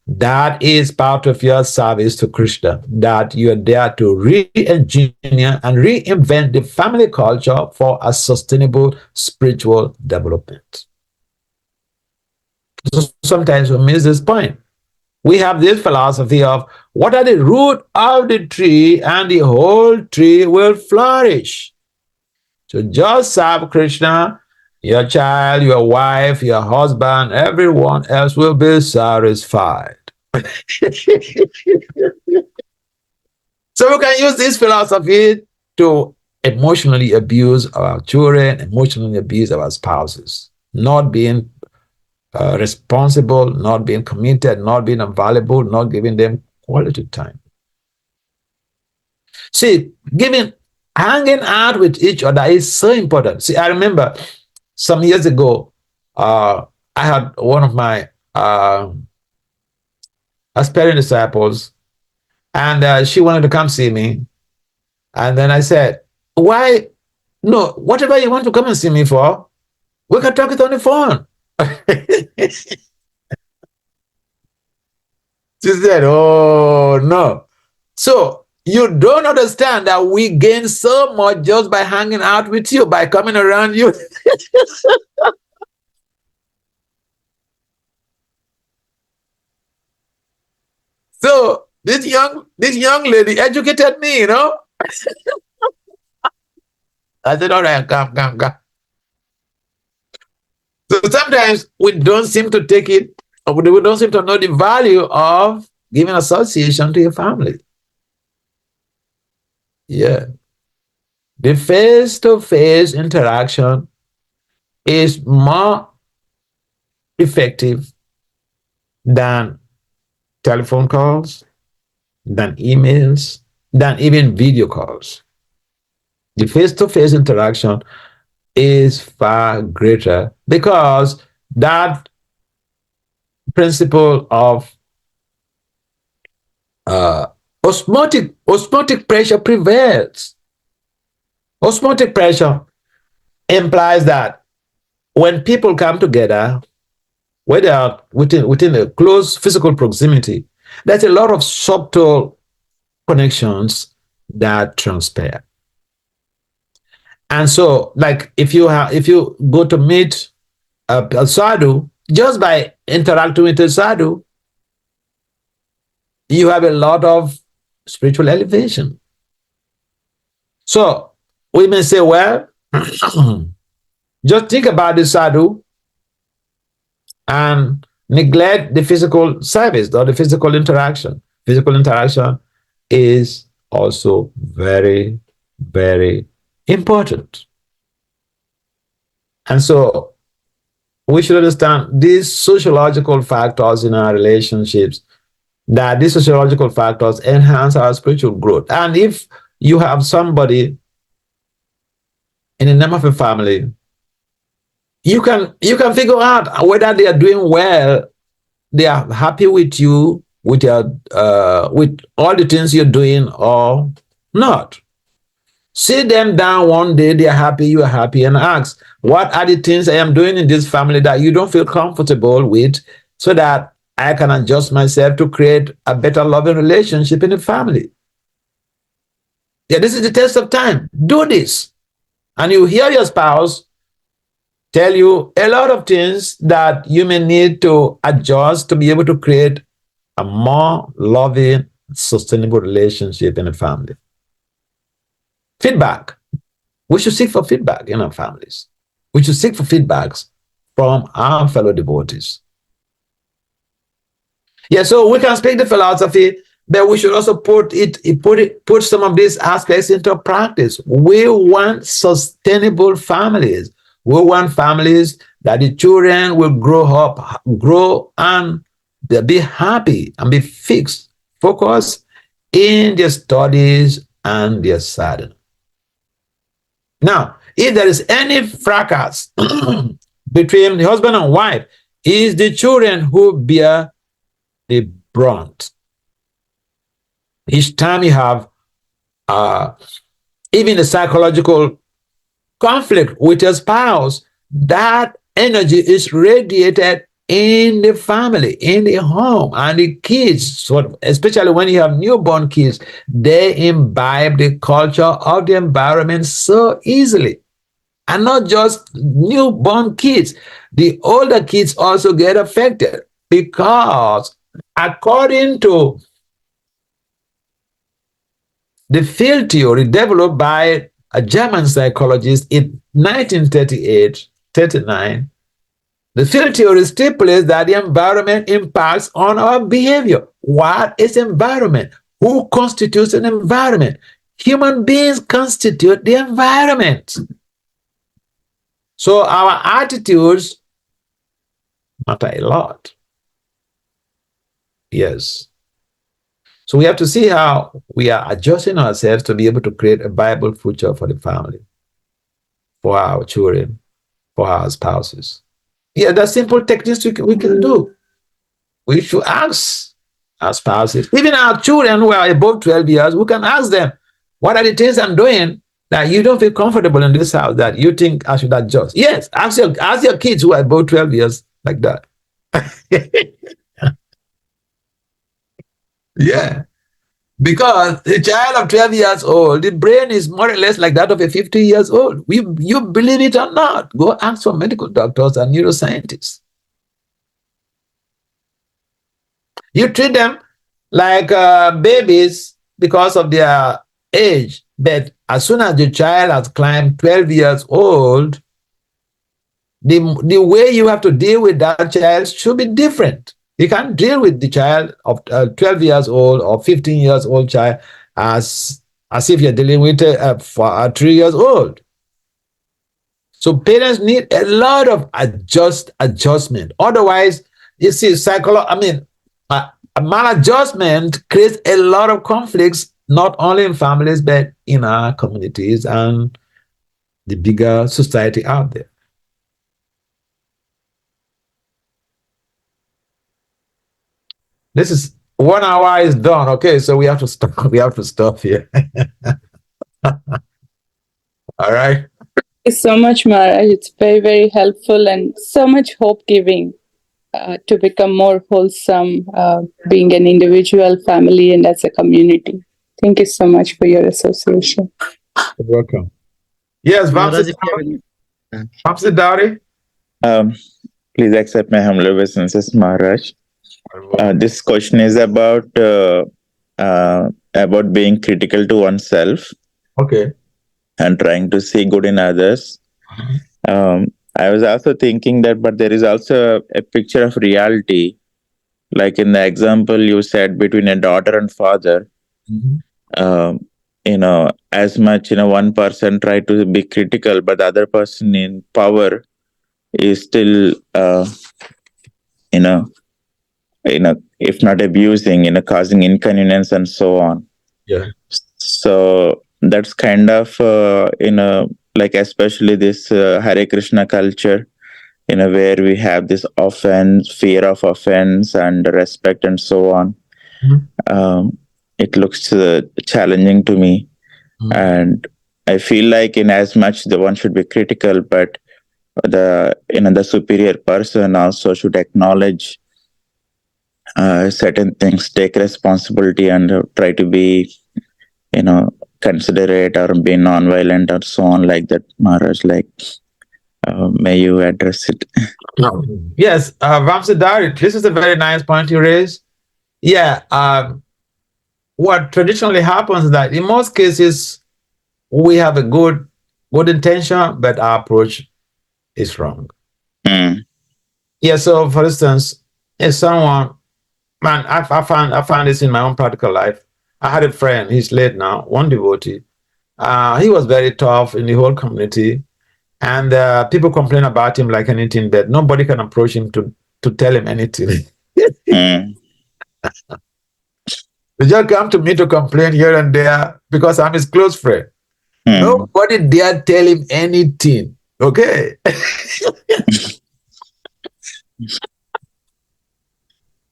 that is part of your service to Krishna, that you are there to re-engineer and reinvent the family culture for a sustainable spiritual development. So sometimes we miss this point. We have this philosophy of what are the root of the tree and the whole tree will flourish. So just serve Krishna, your child, your wife, your husband, everyone else will be satisfied. So we can use this philosophy to emotionally abuse our children, emotionally abuse our spouses, not being responsible, not being committed, not being available, not giving them quality time. See, hanging out with each other is so important. See, I remember some years ago, I had one of my aspiring disciples, and she wanted to come see me. And then I said, why? No, whatever you want to come and see me for, we can talk it on the phone. She said, oh, no. So you don't understand that we gain so much just by hanging out with you, by coming around you. So this young lady educated me, I said, all right, come. So sometimes we don't seem to take it, or we don't seem to know the value of giving association to your family. Yeah. The face-to-face interaction is more effective than telephone calls, than emails, than even video calls. The face-to-face interaction is far greater, because that principle of osmotic pressure prevails. Osmotic pressure implies that when people come together, where they are within a close physical proximity, there's a lot of subtle connections that transpire. And so, like if you go to meet a sadhu, just by interacting with a sadhu, you have a lot of spiritual elevation. So we may say, well, just think about the sadhu and neglect the physical service or the physical interaction. Physical interaction is also very, very important. And so we should understand these sociological factors in our relationships, that these sociological factors enhance our spiritual growth. And if you have somebody in the name of a family, you can figure out whether they are doing well, they are happy with you, with your with all the things you're doing or not. Sit them down one day, they are happy, you are happy, and ask, what are the things I am doing in this family that you don't feel comfortable with, so that I can adjust myself to create a better loving relationship in the family. Yeah, this is the test of time. Do this. And you hear your spouse tell you a lot of things that you may need to adjust to be able to create a more loving, sustainable relationship in a family. Feedback. We should seek for feedback in our families. We should seek for feedbacks from our fellow devotees. Yeah, so we can speak the philosophy, but we should also put some of these aspects into practice. We want sustainable families. We want families that the children will grow and they'll be happy and be focused in their studies and their sadhana. Now, if there is any fracas between the husband and wife, it is the children who bear the brunt. Each time you have even the psychological conflict with your spouse, that energy is radiated in the family, in the home, and the kids, especially when you have newborn kids, they imbibe the culture of the environment so easily. And not just newborn kids, the older kids also get affected, because according to the field theory developed by a German psychologist in 1938-39, the field theory stipulates that the environment impacts on our behavior. What is environment? Who constitutes an environment? Human beings constitute the environment. So our attitudes matter a lot. Yes. So we have to see how we are adjusting ourselves to be able to create a viable future for the family, for our children, for our spouses. Yeah, that's simple techniques we can do. We should ask our spouses, even our children who are above 12 years, we can ask them, what are the things I'm doing that you don't feel comfortable in this house that you think I should adjust? Yes, ask your kids who are above 12 years like that. Yeah. Because a child of 12 years old, the brain is more or less like that of a 50 years old. You believe it or not, go ask for medical doctors and neuroscientists. You treat them like babies because of their age, but as soon as the child has climbed 12 years old, the way you have to deal with that child should be different. You can't deal with the child of 12 years old or 15 years old child as if you're dealing with a 3 years old. So parents need a lot of adjustment. Otherwise, you see, maladjustment creates a lot of conflicts, not only in families, but in our communities and the bigger society out there. This is 1 hour is done. Okay, so we have to stop. We have to stop here. All right. Thank you so much, Maharaj. It's very, very helpful and so much hope giving to become more wholesome, being an individual, family, and as a community. Thank you so much for your association. You're welcome. Yes, Vamsi Dowdy. Please accept my humble obeisances, Maharaj. This question is about being critical to oneself. Okay. And trying to see good in others. I was also thinking that, but there is also a picture of reality, like in the example you said between a daughter and father. As much one person try to be critical, but the other person in power is still if not abusing, causing inconvenience and so on. Yeah. So that's kind of like especially this Hare Krishna culture, where we have this offense, fear of offense, and respect, and so on. It looks challenging to me, and I feel like in as much the one should be critical, but the superior person also should acknowledge certain things, take responsibility, and try to be considerate or be non-violent or so on, like that. Maharaj, like may you address it? Yes, Vamsidari, this is a very nice point you raised. Yeah, what traditionally happens is that in most cases we have a good intention, but our approach is wrong. Yeah, so for instance, if someone, man, I found this in my own practical life. I had a friend, he's late now, one devotee. He was very tough in the whole community, and people complain about him like anything, but nobody can approach him to tell him anything. They just come to me to complain here and there because I'm his close friend. Nobody dare tell him anything. Okay.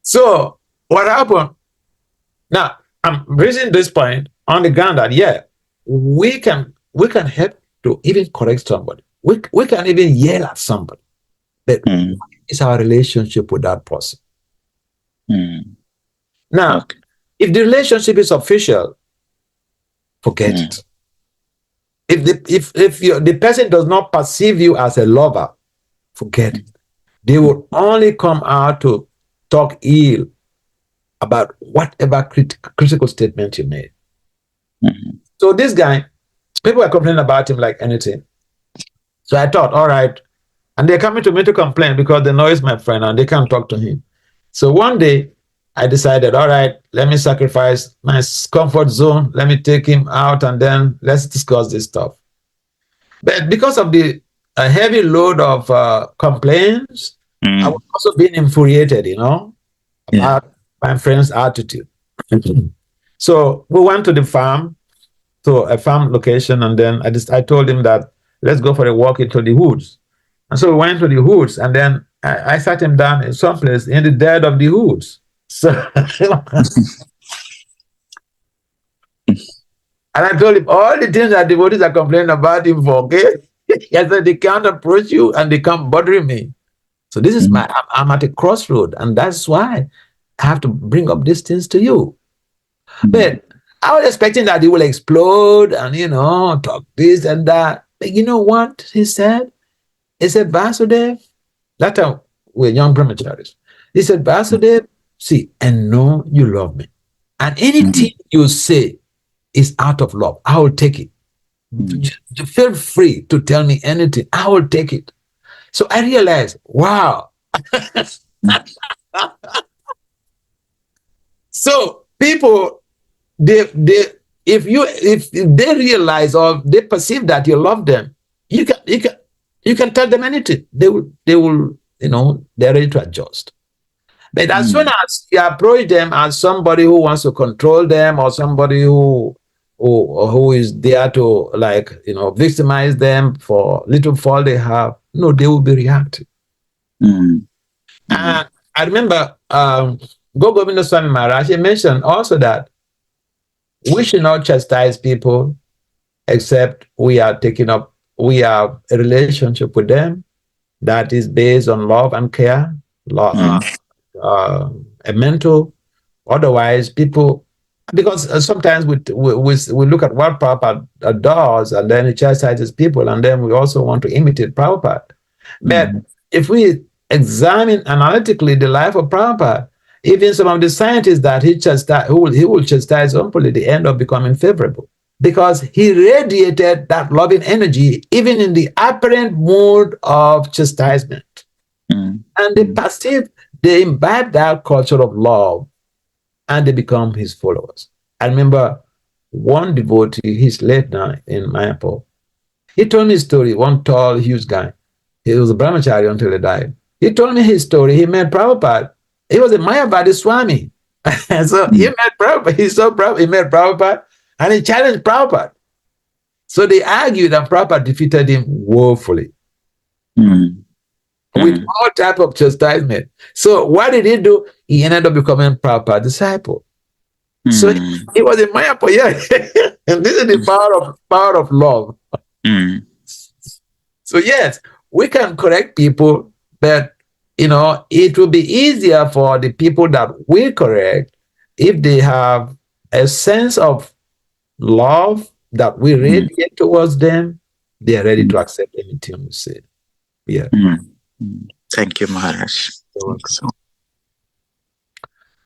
So what happened? Now I'm raising this point on the ground that we can help to even correct somebody. We can even yell at somebody. But what is our relationship with that person? Now, if the relationship is official, forget it. If the person does not perceive you as a lover, forget it. They will only come out to talk ill about whatever critical statement you made. So this guy, people are complaining about him like anything. So I thought, all right, and they're coming to me to complain because they know he's my friend and they can't talk to him. So one day I decided, all right, let me sacrifice my comfort zone. Let me take him out and then let's discuss this stuff. But because of the heavy load of complaints, I was also being infuriated, about my friend's attitude. So we went to the farm, to a farm location, and then I told him that let's go for a walk into the woods. And so we went to the woods, and then I sat him down in some place in the dead of the woods. So and I told him all the things that devotees are complaining about him for, okay? He said they can't approach you and they can't bother me. So this is I'm at a crossroad, and that's why I have to bring up these things to you. But I was expecting that he will explode and, talk this and that. But you know what he said? He said, Vasudev, that time we're young brahmacharis. He said, Vasudev, see, and know you love me. And anything you say is out of love. I will take it. You feel free to tell me anything. I will take it. So I realized, wow. So people, if they realize or they perceive that you love them, you can tell them anything. They will, they're ready to adjust. But as soon as you approach them as somebody who wants to control them or somebody who is there to victimize them for little fault they have, no, they will be reactive. And I remember Govinda Swami Maharaja mentioned also that we should not chastise people except we have a relationship with them that is based on love and care, a mental. Otherwise, people, because sometimes we look at what Prabhupada does and then he chastises people, and then we also want to imitate Prabhupada. But if we examine analytically the life of Prabhupada, even some of the scientists that he will chastise openly, they end up becoming favorable because he radiated that loving energy even in the apparent mood of chastisement. And they imbibe that culture of love and they become his followers. I remember one devotee, he's late now in Mayapur. He told me his story, one tall, huge guy. He was a brahmachari until he died. He told me his story. He met Prabhupada. He was a Mayavadi Swami. So he met Prabhupada. He met Prabhupada and he challenged Prabhupada. So they argued and Prabhupada defeated him woefully with all type of chastisement. So what did he do? He ended up becoming Prabhupada's disciple. So he was a Mayapur, yeah. And this is the power of love. So yes, we can correct people, but it will be easier for the people that we correct if they have a sense of love that we radiate towards them. They are ready to accept anything we say. Yeah. Thank you, Maharaj.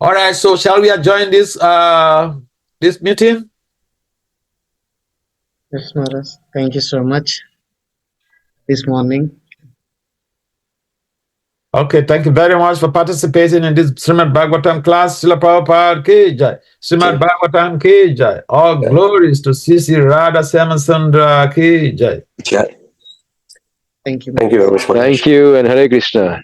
All right, so shall we adjourn this meeting? Yes, Maharaj. Thank you so much this morning. Okay, thank you very much for participating in this Srimad Bhagavatam class. Srila Prabhupada ki jai. Srimad Bhagavatam ki jai. All glories to Sisi Radha Syamasundara ki jai. Jai. Thank you. Thank you very much. Thank you and Hare Krishna.